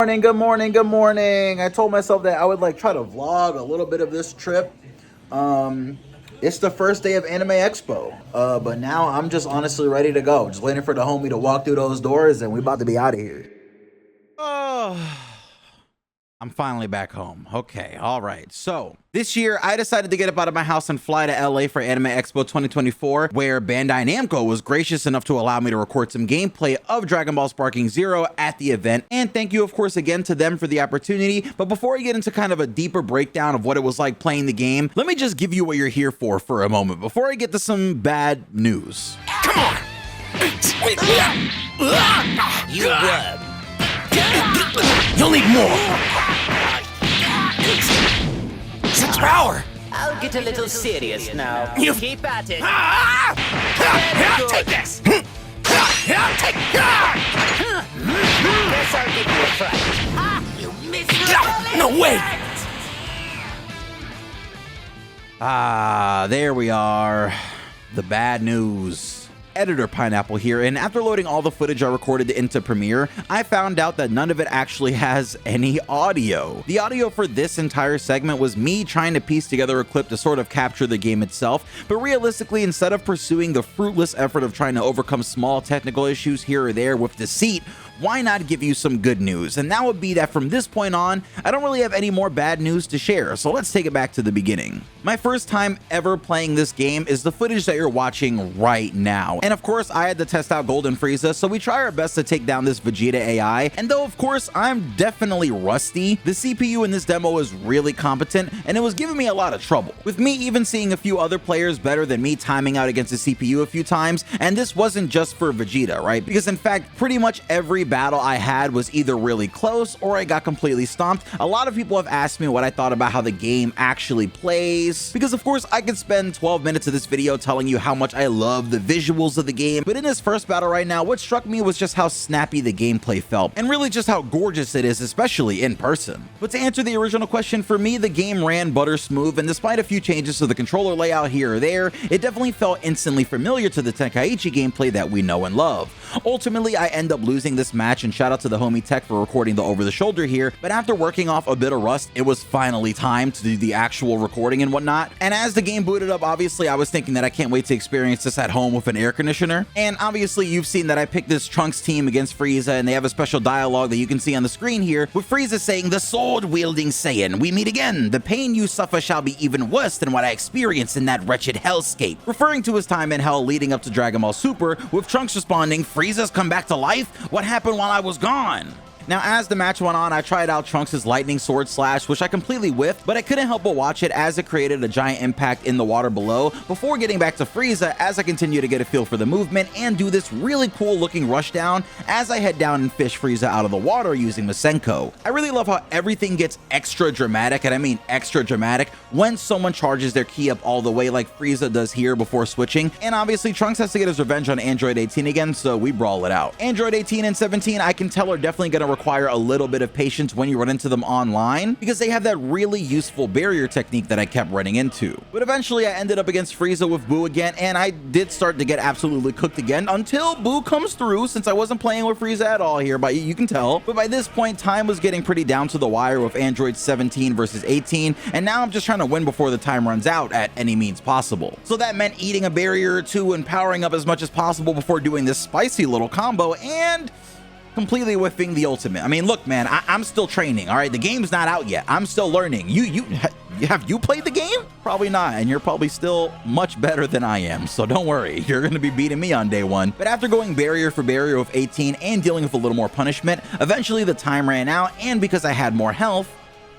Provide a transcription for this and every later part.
Morning, good morning, good morning. I told myself that I would try to vlog a little bit of this trip. It's the first day of Anime Expo, but now I'm just honestly ready to go. Just waiting for the homie to walk through those doors, and we about to be out of here. Oh, I'm finally back home. Okay, all right. So this year, I decided to get up out of my house and fly to LA for Anime Expo 2024, where Bandai Namco was gracious enough to allow me to record some gameplay of Dragon Ball Sparking Zero at the event. And thank you, of course, again to them for the opportunity. But before I get into kind of a deeper breakdown of what it was like playing the game, let me just give you what you're here for a moment before I get to some bad news. Come on! You won. You'll need more. Such power! I'll get a little serious now. You Keep at it. Take this! Take Guess I'll give you a fright. You missed. No way! There we are. The bad news. Editor Pineapple here, and after loading all the footage I recorded into Premiere, I found out that none of it actually has any audio. The audio for this entire segment was me trying to piece together a clip to sort of capture the game itself, but realistically, instead of pursuing the fruitless effort of trying to overcome small technical issues here or there with deceit, why not give you some good news? And that would be that from this point on, I don't really have any more bad news to share, so let's take it back to the beginning. My first time ever playing this game is the footage that you're watching right now. And of course, I had to test out Golden Frieza, so we try our best to take down this Vegeta AI. And though of course I'm definitely rusty, the CPU in this demo was really competent, and it was giving me a lot of trouble. With me even seeing a few other players better than me timing out against the CPU a few times, and this wasn't just for Vegeta, right? Because in fact, pretty much every battle I had was either really close or I got completely stomped. A lot of people have asked me what I thought about how the game actually plays, because of course I could spend 12 minutes of this video telling you how much I love the visuals of the game, but in this first battle right now, what struck me was just how snappy the gameplay felt, and really just how gorgeous it is, especially in person. But to answer the original question, for me, the game ran butter smooth, and despite a few changes to the controller layout here or there, it definitely felt instantly familiar to the Tenkaichi gameplay that we know and love. Ultimately, I end up losing this match, and shout out to the homie Tech for recording the over-the-shoulder here, but after working off a bit of rust, it was finally time to do the actual recording and whatnot. And as the game booted up, obviously I was thinking that I can't wait to experience this at home with an air conditioner. And obviously you've seen that I picked this Trunks team against Frieza, and they have a special dialogue that you can see on the screen here, with Frieza saying, "The sword-wielding Saiyan, we meet again. The pain you suffer shall be even worse than what I experienced in that wretched hellscape," referring to his time in hell leading up to Dragon Ball Super, with Trunks responding, "Frieza's come back to life? What happened while I was gone?" Now, as the match went on, I tried out Trunks' lightning sword slash, which I completely whiffed, but I couldn't help but watch it as it created a giant impact in the water below, before getting back to Frieza as I continue to get a feel for the movement and do this really cool looking rush down as I head down and fish Frieza out of the water using Masenko. I really love how everything gets extra dramatic, and I mean extra dramatic, when someone charges their ki up all the way like Frieza does here before switching. And obviously Trunks has to get his revenge on Android 18 again, so we brawl it out. Android 18 and 17, I can tell, are definitely going to require a little bit of patience when you run into them online, because they have that really useful barrier technique that I kept running into. But eventually I ended up against Frieza with Buu again, and I did start to get absolutely cooked again until Buu comes through, since I wasn't playing with Frieza at all here, but you can tell. But by this point, time was getting pretty down to the wire with Android 17 versus 18, and now I'm just trying to win before the time runs out at any means possible. So that meant eating a barrier or two and powering up as much as possible before doing this spicy little combo, and completely whiffing the ultimate. I mean, look, man, I'm still training, all right? The game's not out yet. I'm still learning. Have you played the game? Probably not, and you're probably still much better than I am, so don't worry. You're going to be beating me on day one. But after going barrier for barrier with 18 and dealing with a little more punishment, eventually the time ran out, and because I had more health,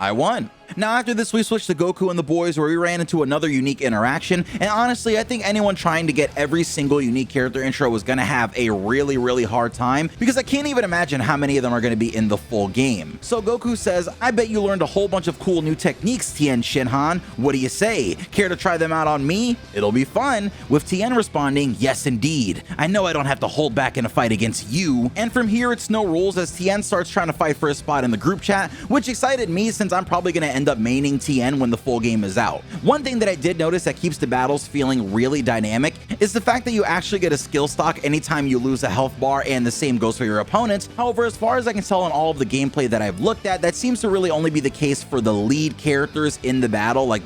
I won. Now after this, we switched to Goku and the boys, where we ran into another unique interaction, and honestly I think anyone trying to get every single unique character intro was gonna have a really hard time, because I can't even imagine how many of them are gonna be in the full game. So Goku says, "I bet you learned a whole bunch of cool new techniques, Tien Shinhan. What do you say? Care to try them out on me? It'll be fun," with Tien responding, "Yes indeed. I know I don't have to hold back in a fight against you." And from here it's no rules as Tien starts trying to fight for a spot in the group chat, which excited me since I'm probably gonna end up maining Tien when the full game is out. One thing that I did notice that keeps the battles feeling really dynamic is the fact that you actually get a skill stock anytime you lose a health bar, and the same goes for your opponents. However, as far as I can tell in all of the gameplay that I've looked at, that seems to really only be the case for the lead characters in the battle, like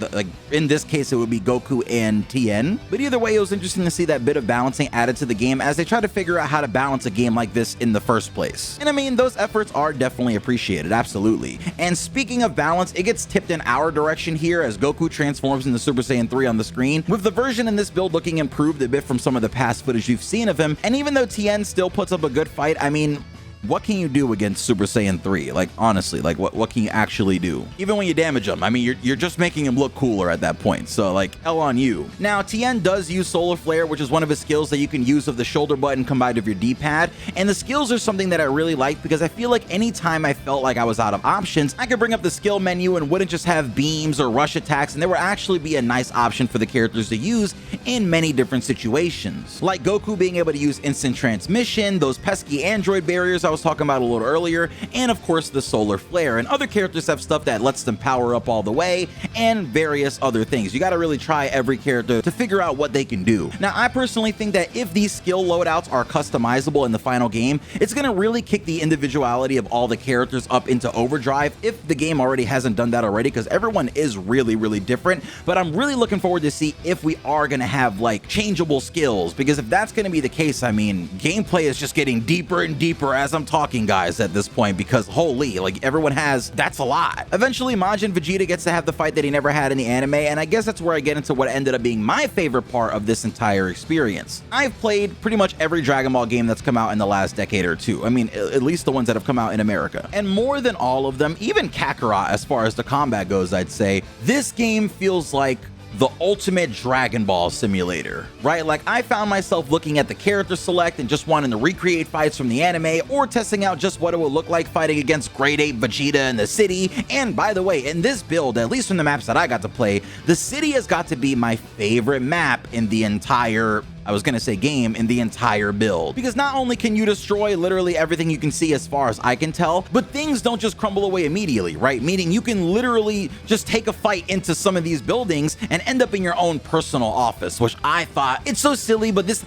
in this case it would be Goku and Tien. But either way, it was interesting to see that bit of balancing added to the game as they try to figure out how to balance a game like this in the first place. And I mean, those efforts are definitely appreciated, absolutely. And speaking of balance, it gets tipped in our direction here as Goku transforms into Super Saiyan 3 on the screen, with the version in this build looking improved a bit from some of the past footage you've seen of him. And even though Tien still puts up a good fight, I mean, what can you do against Super Saiyan 3? Like, honestly, like, what can you actually do? Even when you damage him, I mean, you're just making him look cooler at that point, so, like, L on you. Now, Tien does use Solar Flare, which is one of his skills that you can use with the shoulder button combined with your D-pad, and the skills are something that I really like because I feel like anytime I felt like I was out of options, I could bring up the skill menu and wouldn't just have beams or rush attacks, and there would actually be a nice option for the characters to use in many different situations. Like Goku being able to use instant transmission, those pesky android barriers I was talking about a little earlier, and of course the Solar Flare. And other characters have stuff that lets them power up all the way, and various other things. You got to really try every character to figure out what they can do. Now, I personally think that if these skill loadouts are customizable in the final game, it's going to really kick the individuality of all the characters up into overdrive, if the game already hasn't done that already, because everyone is really different. But I'm really looking forward to see if we are going to have like changeable skills, because if that's going to be the case, I mean, gameplay is just getting deeper and deeper as I'm talking, guys, at this point, because holy, like, everyone has, that's a lot. Eventually, Majin Vegeta gets to have the fight that he never had in the anime, and I guess that's where I get into what ended up being my favorite part of this entire experience. I've played pretty much every Dragon Ball game that's come out in the last decade or two. I mean, at least the ones that have come out in America. And more than all of them, even Kakarot, as far as the combat goes, I'd say, this game feels like the ultimate Dragon Ball simulator, right? Like, I found myself looking at the character select and just wanting to recreate fights from the anime, or testing out just what it would look like fighting against Grade 8 Vegeta in the city. And by the way, in this build, at least from the maps that I got to play, the city has got to be my favorite map in the entire, I was gonna say game, in the entire build. Because not only can you destroy literally everything you can see as far as I can tell, but things don't just crumble away immediately, right? Meaning you can literally just take a fight into some of these buildings and end up in your own personal office, which I thought, it's so silly, but this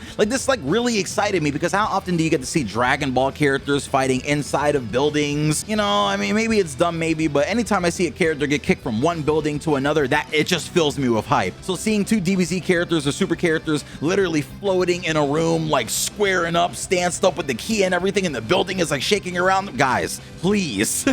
really excited me, because how often do you get to see Dragon Ball characters fighting inside of buildings? You know, I mean, maybe it's dumb, maybe, but anytime I see a character get kicked from one building to another, that it just fills me with hype. So seeing two DBZ characters or super characters literally floating in a room, like squaring up, stanced up with the key and everything, and the building is like shaking around. Guys, please,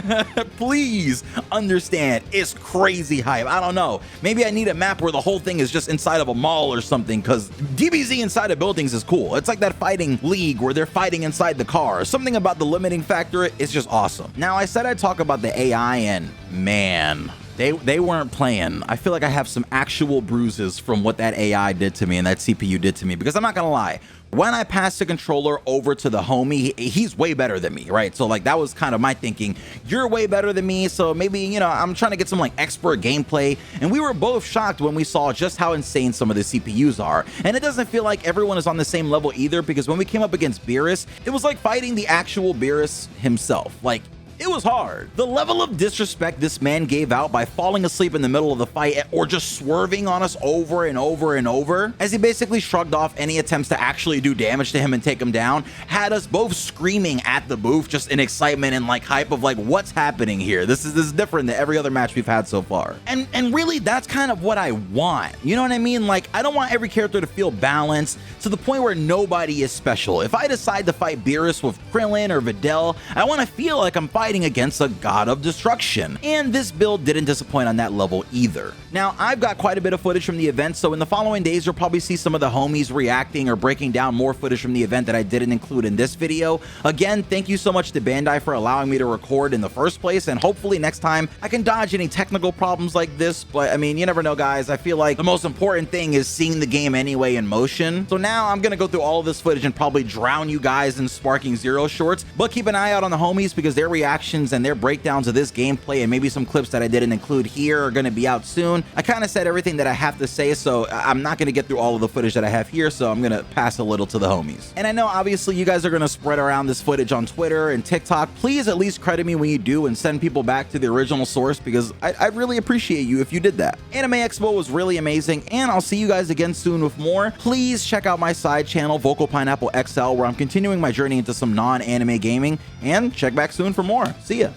please understand, it's crazy hype. I don't know. Maybe I need a map where the whole thing is just inside of a mall or something, because DBZ inside of buildings is cool. It's like that fighting league where they're fighting inside the car. Something about the limiting factor is just awesome. Now, I said I'd talk about the AI, and man, they weren't playing. I feel like I have some actual bruises from what that AI did to me and that CPU did to me, because I'm not gonna lie, when I passed the controller over to the homie, he's way better than me, right? So like, that was kind of my thinking. You're way better than me, so maybe, you know, I'm trying to get some like expert gameplay. And we were both shocked when we saw just how insane some of the CPUs are. And it doesn't feel like everyone is on the same level either, because when we came up against Beerus, it was like fighting the actual Beerus himself. Like, it was hard. The level of disrespect this man gave out by falling asleep in the middle of the fight, or just swerving on us over and over and over, as he basically shrugged off any attempts to actually do damage to him and take him down, had us both screaming at the booth just in excitement and like hype of like, what's happening here? This is different than every other match we've had so far. And really, that's kind of what I want. You know what I mean? Like, I don't want every character to feel balanced to the point where nobody is special. If I decide to fight Beerus with Krillin or Videl, I want to feel like I'm fighting against a god of destruction. And this build didn't disappoint on that level either. Now, I've got quite a bit of footage from the event, so in the following days, you'll probably see some of the homies reacting or breaking down more footage from the event that I didn't include in this video. Again, thank you so much to Bandai for allowing me to record in the first place, and hopefully next time I can dodge any technical problems like this. But I mean, you never know, guys. I feel like the most important thing is seeing the game anyway in motion. So now I'm gonna go through all of this footage and probably drown you guys in Sparking Zero shorts, but keep an eye out on the homies, because their reaction reactions and their breakdowns of this gameplay and maybe some clips that I didn't include here are going to be out soon. I kind of said everything that I have to say, so I'm not going to get through all of the footage that I have here, so I'm going to pass a little to the homies. And I know obviously you guys are going to spread around this footage on Twitter and TikTok. Please at least credit me when you do and send people back to the original source, because I'd really appreciate you if you did that. Anime Expo was really amazing, and I'll see you guys again soon with more. Please check out my side channel, Vocal Pineapple XL, where I'm continuing my journey into some non-anime gaming, and check back soon for more. See ya.